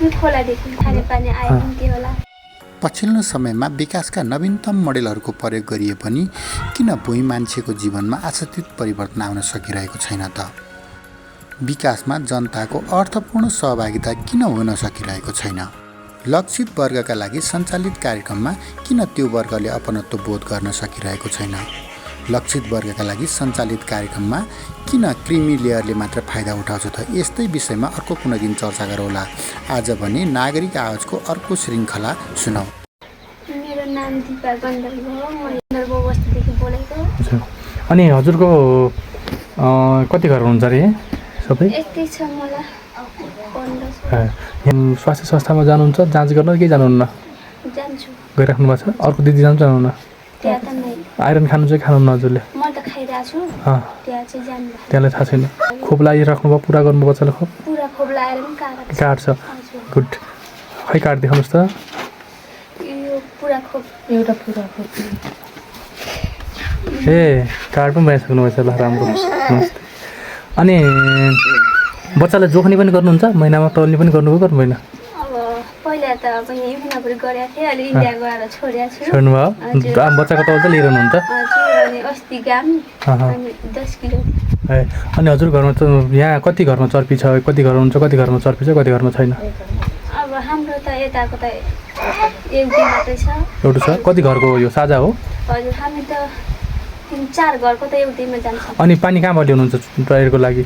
खोलादेखि खानेपानी आइहुन्थ्यो होला। पछिल्लो समयमा विकासका नवीनतम मोडेलहरूको प्रयोग गरिए पनि किन भुइँ मान्छेको जीवनमा आशातीत परिवर्तन आउन सकिरहेको छैन त? विकासमा जनताको अर्थपूर्ण सहभागिता किन हुन सकिरहेको छैन? लक्षित वर्गका लागि सञ्चालित कार्यक्रममा किन त्यो वर्गले अपनत्व बोध गर्न सकिरहेको छैन? लक्षित वर्गका लागि सञ्चालित कार्यक्रममा किन क्रिमी लेयरले मात्र फाइदा उठाउँछ त? यस्तै विषयमा अर्को कुनै दिन चर्चा गरौँला। आज भने नागरिक आवाजको अर्को श्रृङ्खला सुनौ। मेरो नाम दिपा गन्धर्व हो। म गन्धर्व बस्तीदेखि बोलेको। अनि हजुरको कति घर हुनुहुन्छ अरे सबै? यस्तै छ मलाई 1500। स्वास्थ्य संस्थामा जानुहुन्छ जाँच गर्न के जानुहुन्न? जान्छु। गइराख्नु भएको छ? अर्को दिदी जानुहुन्न? त्यहाँ त नै। आइरन खानु चाहिँ खानुहुन्न हजुरले? म त खाइरहेको छु। त्यहाँ चाहिँ जान्नु। त्यहाँलाई थाहा छैन। खोप लगाइराख्नु भयो? पुरा गर्नु बच्चाले खोप? पुरा खोप लगाएर पनि कार्ड छ। गुड। खै कार्ड देखाउनुहोस् त। यो पुरा खोप। एउटा पुरा खोप। ए कार्ड पनि बनाइसक्नु भएछ। ल राम्रो। नमस्ते। अनि बच्चालाई जोख्ने पनि गर्नुहुन्छ? महिनामा टल्ने पनि गर्नुभयो गर्नु भएन? अब पहिला त अब यहीँ मुनापुर गरेको थिएँ। अहिले इन्डिया गएर छोडेको छु। छोड्नु भयो? बच्चाको तौल चाहिँ लिइरहनुहुन्छ? हजुर। अनि अस्ति गाम अनि 10 किलो। ए अनि हजुर घरमा त यहाँ कति घरमा चर्पी छ? कति घर हुन्छ? कति घरमा चर्पी छ? कति घरमा छैन? अब हाम्रो त यताको त एउटै मात्रै छ। एउटा छ? कति घरको हो यो? साझा हो? हजुर। हामी त 3-4 घरको त एउटैमा जान्छ। अनि पानी कहाँबाट ल्याउनुहुन्छ टयरको लागि?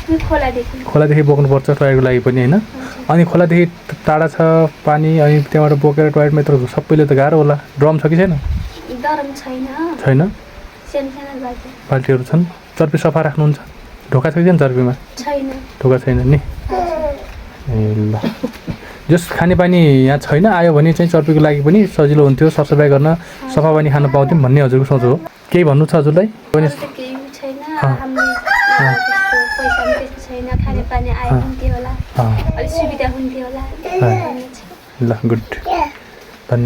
खोलादेखि। खोलादेखि बोक्नुपर्छ टयरको लागि पनि होइन? अनि खोलादेखि टाढा छ पानी अनि त्यहाँबाट बोकेर टयरमा यत्रो सबैले त गाह्रो होला। ड्रम छ कि छैन? डरम छैन। छैन? सानो बाल्टी। बाल्टीहरू छन्? चर्पी सफा राख्नुहुन्छ? ढोका छ कि छैन चर्पीमा? छैन। ढोका छैन नि? ए ल। जस खानेपानी यहाँ छैन आयो भने चाहिँ चर्पीको लागि पनि सजिलो हुन्थ्यो। सरसफाइ गर्न सफा पानी खान पाउँथ्यौँ भन्ने हजुरको सोच हो। केही भन्नु छ हजुरलाई? केही छैन। हाम्रो पैसा पनि त्यस्तो छैन। खानेपानी आइहुन्थ्यो होला। अलिक सुविधा हुन्थ्यो होला। ल गुड। धन्यवाद।